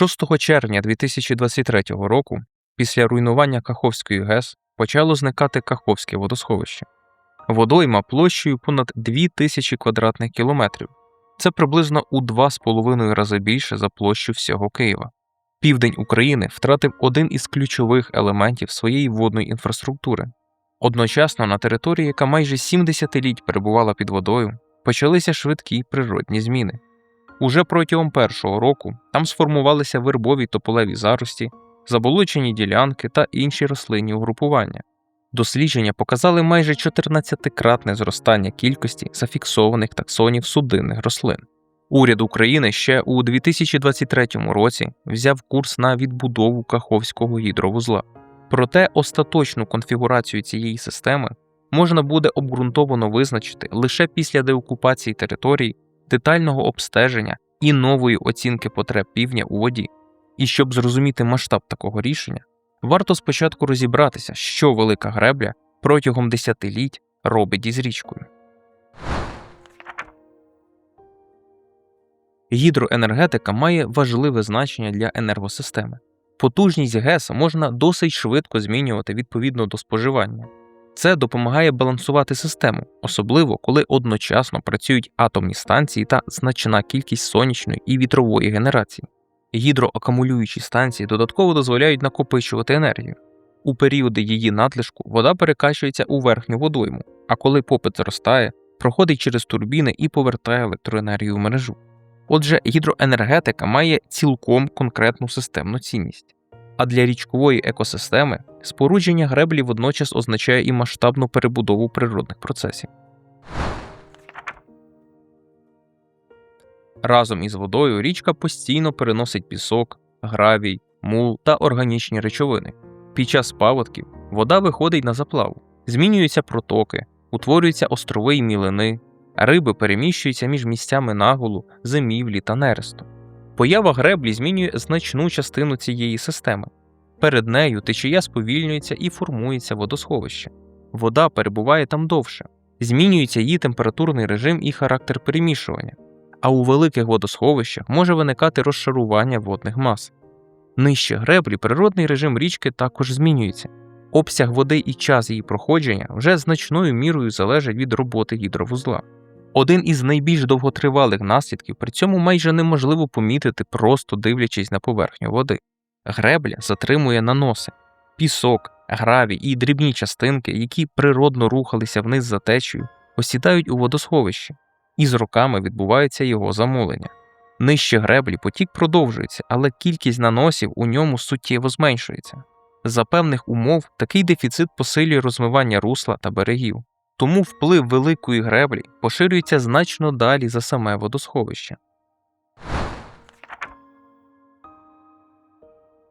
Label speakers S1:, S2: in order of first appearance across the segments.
S1: 6 червня 2023 року, після руйнування Каховської ГЕС, почало зникати Каховське водосховище. Водойма площею понад 2000 квадратних кілометрів. Це приблизно у 2,5 рази більше за площу всього Києва. Південь України втратив один із ключових елементів своєї водної інфраструктури. Одночасно на території, яка майже 7 десятиліть перебувала під водою, почалися швидкі природні зміни. Уже протягом першого року там сформувалися вербові тополеві зарості, заболочені ділянки та інші рослинні угрупування. Дослідження показали майже 14-кратне зростання кількості зафіксованих таксонів судинних рослин. Уряд України ще у 2023 році взяв курс на відбудову Каховського гідровузла. Проте остаточну конфігурацію цієї системи можна буде обґрунтовано визначити лише після деокупації територій, детального обстеження і нової оцінки потреб півдня у воді. І щоб зрозуміти масштаб такого рішення, варто спочатку розібратися, що Велика Гребля протягом десятиліть робить із річкою. Гідроенергетика має важливе значення для енергосистеми. Потужність ГЕС можна досить швидко змінювати відповідно до споживання. Це допомагає балансувати систему, особливо коли одночасно працюють атомні станції та значна кількість сонячної і вітрової генерації. Гідроакумулюючі станції додатково дозволяють накопичувати енергію. У періоди її надлишку вода перекачується у верхню водойму, а коли попит зростає, проходить через турбіни і повертає електроенергію в мережу. Отже, гідроенергетика має цілком конкретну системну цінність. А для річкової екосистеми спорудження греблі водночас означає і масштабну перебудову природних процесів. Разом із водою річка постійно переносить пісок, гравій, мул та органічні речовини. Під час паводків вода виходить на заплаву, змінюються протоки, утворюються острови й мілини, риби переміщуються між місцями нагулу, зимівлі та нересту. Поява греблі змінює значну частину цієї системи. Перед нею течія сповільнюється і формується водосховище. Вода перебуває там довше, змінюється її температурний режим і характер перемішування. А у великих водосховищах може виникати розшарування водних мас. Нижче греблі природний режим річки також змінюється. Обсяг води і час її проходження вже значною мірою залежать від роботи гідровузла. Один із найбільш довготривалих наслідків при цьому майже неможливо помітити, просто дивлячись на поверхню води. Гребля затримує наноси. Пісок, гравій і дрібні частинки, які природно рухалися вниз за течією, осідають у водосховищі, і з роками відбувається його замулення. Нижче греблі потік продовжується, але кількість наносів у ньому суттєво зменшується. За певних умов такий дефіцит посилює розмивання русла та берегів. Тому вплив великої греблі поширюється значно далі за саме водосховище.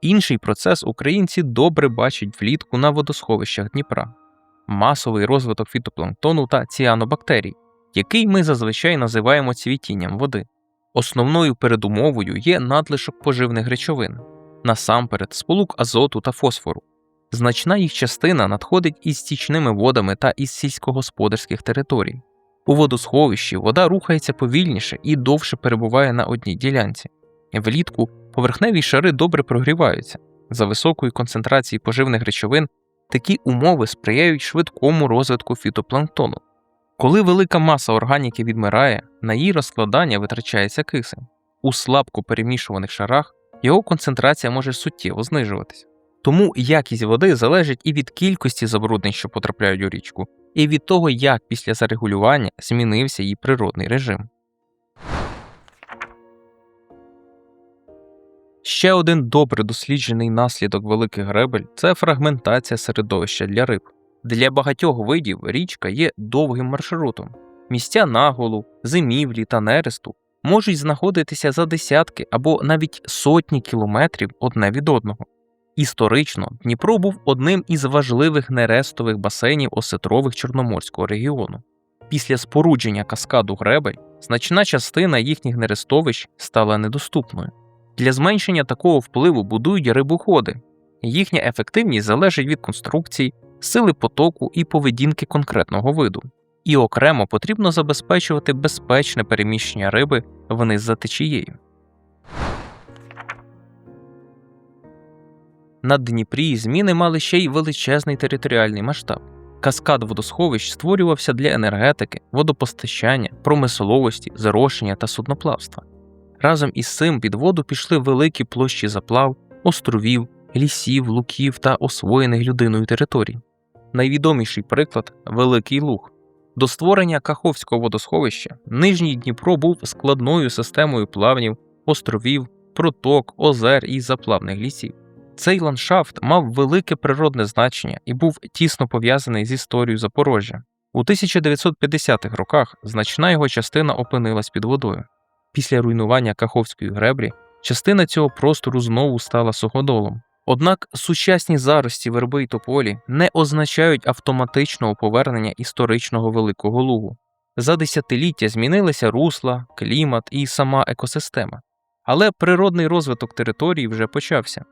S1: Інший процес українці добре бачать влітку на водосховищах Дніпра – масовий розвиток фітопланктону та ціанобактерій, який ми зазвичай називаємо цвітінням води. Основною передумовою є надлишок поживних речовин, насамперед сполук азоту та фосфору. Значна їх частина надходить із стічними водами та із сільськогосподарських територій. У водосховищі вода рухається повільніше і довше перебуває на одній ділянці. Влітку поверхневі шари добре прогріваються. За високої концентрації поживних речовин такі умови сприяють швидкому розвитку фітопланктону. Коли велика маса органіки відмирає, на її розкладання витрачається кисень. У слабко перемішуваних шарах його концентрація може суттєво знижуватися. Тому якість води залежить і від кількості забруднень, що потрапляють у річку, і від того, як після зарегулювання змінився її природний режим. Ще один добре досліджений наслідок великих гребель – це фрагментація середовища для риб. Для багатьох видів річка є довгим маршрутом. Місця нагулу, зимівлі та нересту можуть знаходитися за десятки або навіть сотні кілометрів одне від одного. Історично Дніпро був одним із важливих нерестових басейнів осетрових Чорноморського регіону. Після спорудження каскаду гребель значна частина їхніх нерестовищ стала недоступною. Для зменшення такого впливу будують рибоходи. Їхня ефективність залежить від конструкцій, сили потоку і поведінки конкретного виду. І окремо потрібно забезпечувати безпечне переміщення риби вниз за течією. На Дніпрі зміни мали ще й величезний територіальний масштаб. Каскад водосховищ створювався для енергетики, водопостачання, промисловості, зрошення та судноплавства. Разом із цим під воду пішли великі площі заплав, островів, лісів, луків та освоєних людиною територій. Найвідоміший приклад – Великий Луг. До створення Каховського водосховища Нижній Дніпро був складною системою плавнів, островів, проток, озер і заплавних лісів. Цей ландшафт мав велике природне значення і був тісно пов'язаний з історією Запоріжжя. У 1950-х роках значна його частина опинилась під водою. Після руйнування Каховської греблі частина цього простору знову стала суходолом. Однак сучасні зарості верби й тополі не означають автоматичного повернення історичного Великого Лугу. За десятиліття змінилися русла, клімат і сама екосистема. Але природний розвиток території вже почався.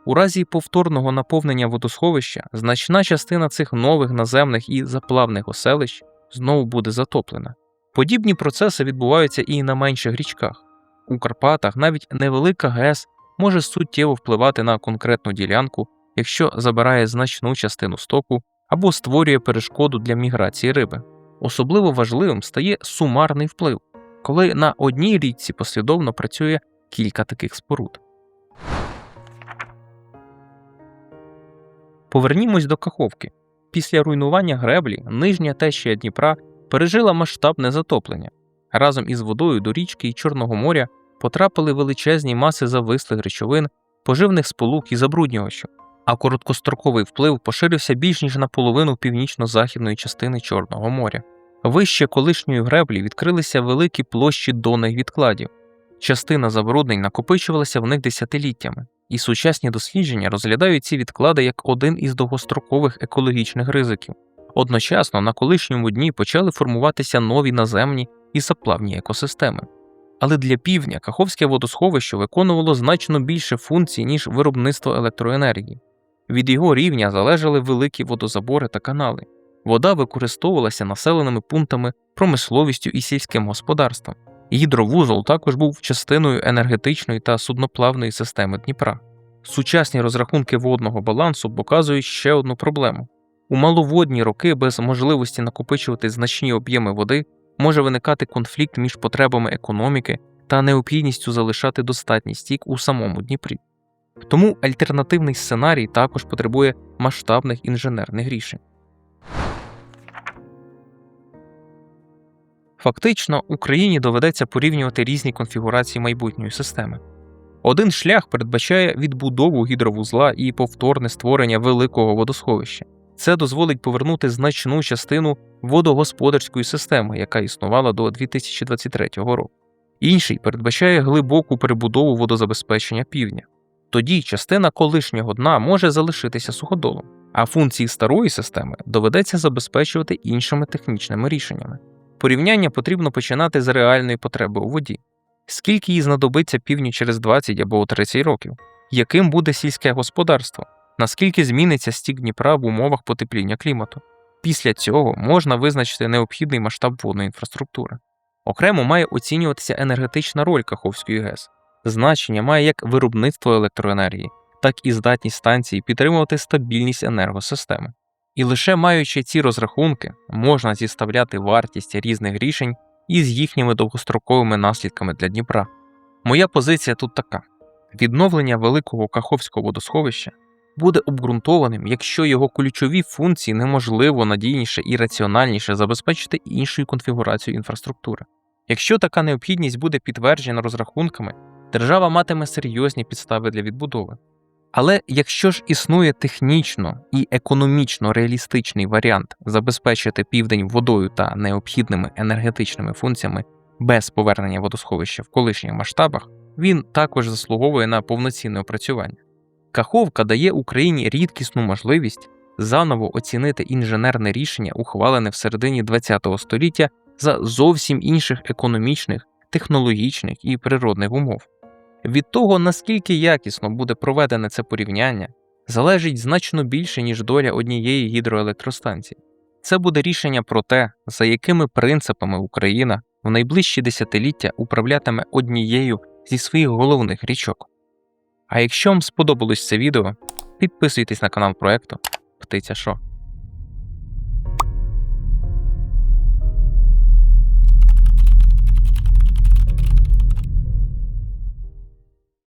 S1: У разі повторного наповнення водосховища значна частина цих нових наземних і заплавних оселищ знову буде затоплена. Подібні процеси відбуваються і на менших річках. У Карпатах навіть невелика ГЕС може суттєво впливати на конкретну ділянку, якщо забирає значну частину стоку або створює перешкоду для міграції риби. Особливо важливим стає сумарний вплив, коли на одній річці послідовно працює кілька таких споруд. Повернімось до Каховки. Після руйнування греблі нижня течія Дніпра пережила масштабне затоплення. Разом із водою до річки і Чорного моря потрапили величезні маси завислих речовин, поживних сполук і забруднювачів, а короткостроковий вплив поширився більш ніж на половину північно-західної частини Чорного моря. Вище колишньої греблі відкрилися великі площі донних відкладів. Частина забруднень накопичувалася в них десятиліттями, і сучасні дослідження розглядають ці відклади як один із довгострокових екологічних ризиків. Одночасно на колишньому дні почали формуватися нові наземні і заплавні екосистеми. Але для півдня Каховське водосховище виконувало значно більше функцій, ніж виробництво електроенергії. Від його рівня залежали великі водозабори та канали. Вода використовувалася населеними пунктами, промисловістю і сільським господарством. Гідровузол також був частиною енергетичної та судноплавної системи Дніпра. Сучасні розрахунки водного балансу показують ще одну проблему. У маловодні роки без можливості накопичувати значні об'єми води може виникати конфлікт між потребами економіки та необхідністю залишати достатній стік у самому Дніпрі. Тому альтернативний сценарій також потребує масштабних інженерних рішень. Фактично, Україні доведеться порівнювати різні конфігурації майбутньої системи. Один шлях передбачає відбудову гідровузла і повторне створення великого водосховища. Це дозволить повернути значну частину водогосподарської системи, яка існувала до 2023 року. Інший передбачає глибоку перебудову водозабезпечення півдня. Тоді частина колишнього дна може залишитися суходолом, а функції старої системи доведеться забезпечувати іншими технічними рішеннями. Порівняння потрібно починати з реальної потреби у воді. Скільки їй знадобиться півдню через 20 або 30 років? Яким буде сільське господарство? Наскільки зміниться стік Дніпра в умовах потепління клімату? Після цього можна визначити необхідний масштаб водної інфраструктури. Окремо має оцінюватися енергетична роль Каховської ГЕС. Значення має як виробництво електроенергії, так і здатність станції підтримувати стабільність енергосистеми. І лише маючи ці розрахунки, можна зіставляти вартість різних рішень із їхніми довгостроковими наслідками для Дніпра. Моя позиція тут така. Відновлення великого Каховського водосховища буде обґрунтованим, якщо його ключові функції неможливо надійніше і раціональніше забезпечити іншою конфігурацією інфраструктури. Якщо така необхідність буде підтверджена розрахунками, держава матиме серйозні підстави для відбудови. Але якщо ж існує технічно і економічно реалістичний варіант забезпечити південь водою та необхідними енергетичними функціями без повернення водосховища в колишніх масштабах, він також заслуговує на повноцінне опрацювання. Каховка дає Україні рідкісну можливість заново оцінити інженерне рішення, ухвалене в середині ХХ століття за зовсім інших економічних, технологічних і природних умов. Від того, наскільки якісно буде проведене це порівняння, залежить значно більше, ніж доля однієї гідроелектростанції. Це буде рішення про те, за якими принципами Україна в найближчі десятиліття управлятиме однією зі своїх головних річок. А якщо вам сподобалось це відео, Підписуйтесь на канал проекту Птиця Шо.